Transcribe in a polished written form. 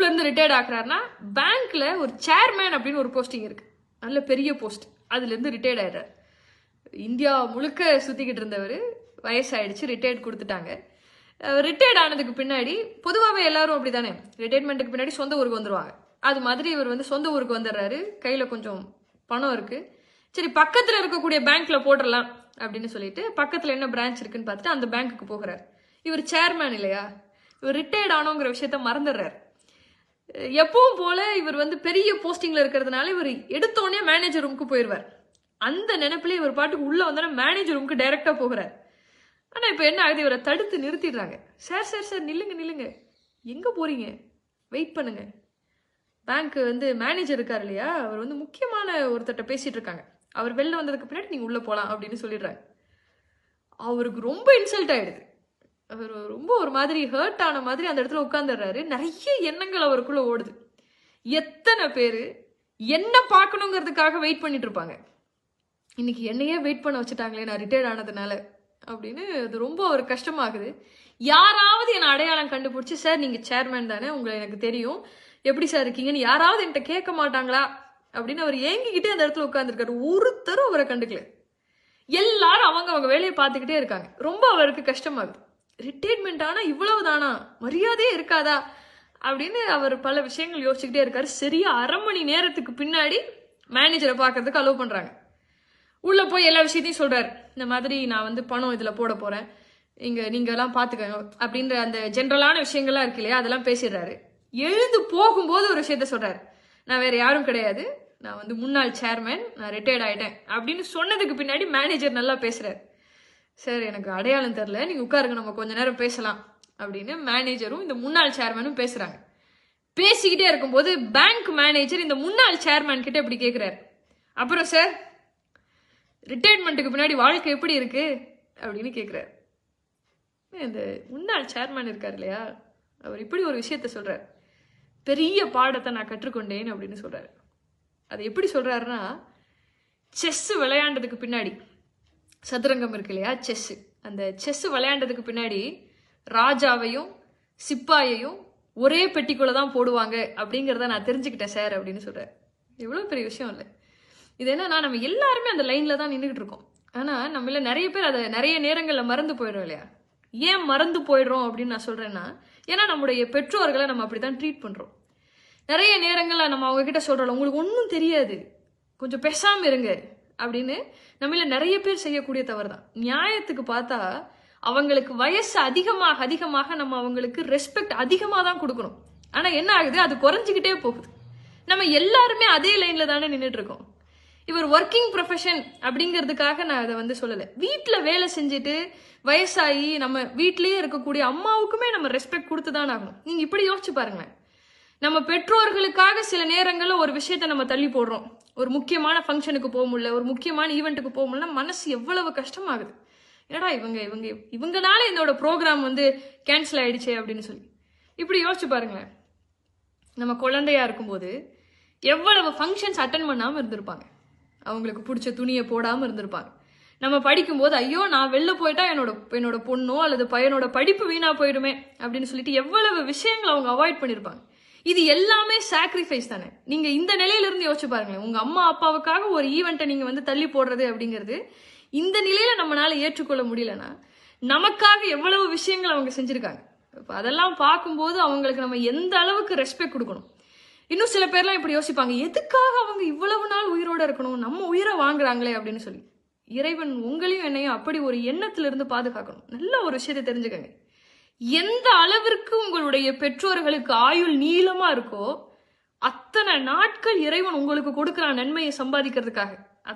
பேங்க்ல இருந்து ரிட்டையர்ட் ஆக்குறாருன்னா பேங்க்ல ஒரு சேர்மேன் அப்படின்னு ஒரு போஸ்டிங் இருக்கு, நல்ல பெரிய போஸ்ட், அதுல இருந்து ரிட்டையர்ட் ஆயிடுறாரு. இந்தியா முழுக்க சுத்திக்கிட்டு இருந்தவர் வயசாயிடுச்சு, ரிட்டையர்ட் கொடுத்துட்டாங்க. ரிட்டையர்ட் ஆனதுக்கு பின்னாடி பொதுவாகவே எல்லாரும் அப்படித்தானே, ரிட்டையர்மெண்ட்டுக்கு பின்னாடி சொந்த ஊருக்கு வந்துருவாங்க. அது மாதிரி இவர் வந்து சொந்த ஊருக்கு வந்துடுறாரு, கையில கொஞ்சம் பணம் இருக்கு. சரி பக்கத்துல இருக்கக்கூடிய பேங்க்ல போட்டுடலாம் அப்படின்னு சொல்லிட்டு பக்கத்துல என்ன பிரான்ச் இருக்குன்னு பார்த்துட்டு அந்த பேங்க்குக்கு போகிறார். இவர் சேர்மேன் இல்லையா, இவர் ரிட்டையர்ட் ஆனோங்கிற விஷயத்த மறந்துடுறாரு. எப்பவும் போல இவர் வந்து பெரிய போஸ்டிங்ல இருக்கிறதுனால இவர் எடுத்தோடனே மேனேஜர் ரூமுக்கு போயிடுவார். அந்த நினைப்புல இவர் பாட்டுக்கு உள்ள வந்தோன்னா மேனேஜர் ரூமுக்கு டைரக்டா போகிறார். ஆனா இப்ப என்ன ஆகுது, இவரை தடுத்து நிறுத்திடுறாங்க. சார் சார் சார் நில்லுங்க நில்லுங்க, எங்க போறீங்க, வெயிட் பண்ணுங்க. பேங்க் வந்து மேனேஜர் இருக்காரு இல்லையா, அவர் வந்து முக்கியமான ஒருத்தட்ட பேசிட்டு இருக்காங்க, அவர் வெளில வந்ததுக்கு பின்னாடி நீங்க உள்ள போலாம் அப்படின்னு சொல்லிடுறாங்க. அவருக்கு ரொம்ப இன்சல்ட் ஆயிடுது, அவர் ரொம்ப ஒரு மாதிரி ஹர்ட் ஆன மாதிரி அந்த இடத்துல உட்கார்ந்துடுறாரு. நிறைய எண்ணங்கள் அவருக்குள்ள ஓடுது. எத்தனை பேரு என்ன பார்க்கணுங்கிறதுக்காக வெயிட் பண்ணிட்டு இருப்பாங்க, இன்னைக்கு என்னையே வெயிட் பண்ண வச்சுட்டாங்களே நான் ரிட்டையர்ட் ஆனதுனால அப்படின்னு. அது ரொம்ப ஒரு கஷ்டமாகுது. யாராவது என்ன அடையாளம் கண்டுபிடிச்சு சார் நீங்க சேர்மேன் தானே, உங்களை எனக்கு தெரியும், எப்படி சார் இருக்கீங்கன்னு யாராவது என்கிட்ட கேட்க மாட்டாங்களா அப்படின்னு அவர் ஏங்கிக்கிட்டே அந்த இடத்துல உட்கார்ந்துருக்காரு. ஒருத்தரும் அவரை கண்டுக்கல, எல்லாரும் அவங்க வேலையை பார்த்துக்கிட்டே இருக்காங்க. ரொம்ப அவருக்கு கஷ்டமாகுது. ரிட்டையர்மெண்ட் ஆனா இவ்வளவு தானா, மரியாதையே இருக்காதா அப்படின்னு அவர் பல விஷயங்கள் யோசிச்சுக்கிட்டே இருக்காரு. சரியா 1/2 மணி நேரத்துக்கு பின்னாடி மேனேஜரை பார்க்கறதுக்கு அலோவ் பண்றாங்க. உள்ள போய் எல்லா விஷயத்தையும் சொல்றாரு, இந்த மாதிரி நான் வந்து பணம் இதுல போட போறேன், நீங்க எல்லாம் பாத்துக்கங்க அப்படின்ற அந்த ஜென்ரலான விஷயங்கள்லாம் இருக்கு இல்லையா, அதெல்லாம் பேசிடுறாரு. எழுந்து போகும்போது ஒரு விஷயத்த சொல்றாரு, நான் வேற யாரும் கிடையாது, நான் வந்து முன்னாள் சேர்மேன், நான் ரிட்டையர்ட் ஆயிட்டேன் அப்படின்னு சொன்னதுக்கு பின்னாடி மேனேஜர் நல்லா பேசுறாரு. சார் எனக்கு அடையாளம் தெரியல, நீங்க உட்காருங்க நம்ம கொஞ்ச நேரம் பேசலாம் அப்படின்னு மேனேஜரும் இந்த முன்னாள் சேர்மேனும் பேசுறாங்க. பேசிக்கிட்டே இருக்கும்போது பேங்க் மேனேஜர் இந்த முன்னாள் சேர்மேன் கிட்ட இப்படி கேட்கிறாரு, அப்புறம் சார் ரிட்டையர்மெண்ட்டுக்கு பின்னாடி வாழ்க்கை எப்படி இருக்கு அப்படின்னு கேட்கிறாரு. இந்த முன்னாள் சேர்மேன் இருக்காரு இல்லையா, அவர் இப்படி ஒரு விஷயத்த சொல்றாரு, பெரிய பாடத்தை நான் கற்றுக்கொண்டேன் அப்படின்னு சொல்றாரு. அது எப்படி சொல்றாருன்னா, செஸ் விளையாண்டதுக்கு பின்னாடி, சதுரங்கம் இருக்கு இல்லையா செஸ், அந்த செஸ் விளையாண்டதுக்கு பின்னாடி ராஜாவையும் சிப்பாயையும் ஒரே பெட்டிக்குள்ள தான் போடுவாங்க அப்படிங்கிறத நான் தெரிஞ்சுக்கிட்டேன் சார் அப்படின்னு சொல்றாரு. எவ்வளவு பெரிய விஷயம் இல்லை இது. என்னன்னா நம்ம எல்லாருமே அந்த லைன்ல தான் நின்றுட்டு இருக்கோம். ஆனா நம்மள நிறைய பேர் அதை நிறைய நேரங்கள்ல மறந்து போயிடும் இல்லையா. ஏன் மறந்து போயிடுறோம் அப்படின்னு நான் சொல்றேன்னா, ஏன்னா நம்முடைய பெற்றோர்களை நம்ம அப்படித்தான் ட்ரீட் பண்றோம். நிறைய நேரங்கள்ல நம்ம அவங்க கிட்ட சொல்றோம், உங்களுக்கு ஒன்றும் தெரியாது, கொஞ்சம் பேசாம இருங்க அப்படின்னு. நம்மள நிறைய பேர் செய்யக்கூடிய தவறு தான். நியாயத்துக்கு பார்த்தா அவங்களுக்கு வயசு அதிகமாக அதிகமாக நம்ம அவங்களுக்கு ரெஸ்பெக்ட் அதிகமாக தான் கொடுக்கணும். ஆனா என்ன ஆகுது, அது குறைஞ்சிக்கிட்டே போகுது. நம்ம எல்லாருமே அதே லைன்ல தானே நின்றுட்டு இருக்கோம். இவர் ஒர்க்கிங் ப்ரொஃபஷன் அப்படிங்கிறதுக்காக நான் அதை வந்து சொல்லலை. வீட்டில் வேலை செஞ்சுட்டு வயசாகி நம்ம வீட்லயே இருக்கக்கூடிய அம்மாவுக்குமே நம்ம ரெஸ்பெக்ட் கொடுத்து தான் ஆகணும். நீங்க இப்படி யோசிச்சு பாருங்களேன், நம்ம பெற்றோர்களுக்காக சில நேரங்களில் ஒரு விஷயத்த நம்ம தள்ளி போடுறோம். ஒரு முக்கியமான ஃபங்க்ஷனுக்கு போக முடியல, ஒரு முக்கியமான ஈவெண்ட்டுக்கு போக முடியல, மனசு எவ்வளவு கஷ்டமாகுது. ஏடா இவங்கனால என்னோட ப்ரோக்ராம் வந்து கேன்சல் ஆயிடுச்சே அப்படின்னு சொல்லி இப்படி யோசிச்சு பாருங்களேன். நம்ம குழந்தையா இருக்கும்போது எவ்வளவு ஃபங்க்ஷன்ஸ் அட்டன் பண்ணாம இருந்திருப்பாங்க, அவங்களுக்கு பிடிச்ச துணியை போடாம இருந்திருப்பாங்க. நம்ம படிக்கும்போது ஐயோ நான் வெளில போயிட்டா என்னோட பொண்ணோ அல்லது பையனோட படிப்பு வீணா போயிடுமே அப்படின்னு சொல்லிட்டு எவ்வளவு விஷயங்களை அவங்க அவாய்ட் பண்ணிருப்பாங்க. இது எல்லாமே சாக்ரிஃபைஸ் தானே. நீங்க இந்த நிலையில இருந்து யோசிச்சு பாருங்களேன், உங்க அம்மா அப்பாவுக்காக ஒரு ஈவெண்ட்டை நீங்க வந்து தள்ளி போடுறது அப்படிங்கிறது இந்த நிலையில நம்மளால ஏற்றுக்கொள்ள முடியலன்னா நமக்காக எவ்வளவு விஷயங்கள் அவங்க செஞ்சிருக்காங்க. அதெல்லாம் பார்க்கும்போது அவங்களுக்கு நம்ம எந்த அளவுக்கு ரெஸ்பெக்ட் கொடுக்கணும். இன்னும் சில பேர்லாம் இப்படி யோசிப்பாங்க, எதுக்காக அவங்க இவ்வளவு நாள் உயிரோட இருக்கணும், நம்ம உயிரை வாங்குறாங்களே அப்படின்னு சொல்லி. இறைவன் உங்களையும் என்னையும் அப்படி ஒரு எண்ணத்திலிருந்து பாதுகாக்கணும். நல்ல ஒரு விஷயத்தை தெரிஞ்சுக்கங்க, எந்த அளவிற்கு உங்களுடைய பெற்றோர்களுக்கு ஆயுள் நீளமா இருக்கோ அத்தனை நாட்கள் இறைவன் உங்களுக்கு கொடுக்கிற நன்மையை சம்பாதிக்கிறதுக்காக.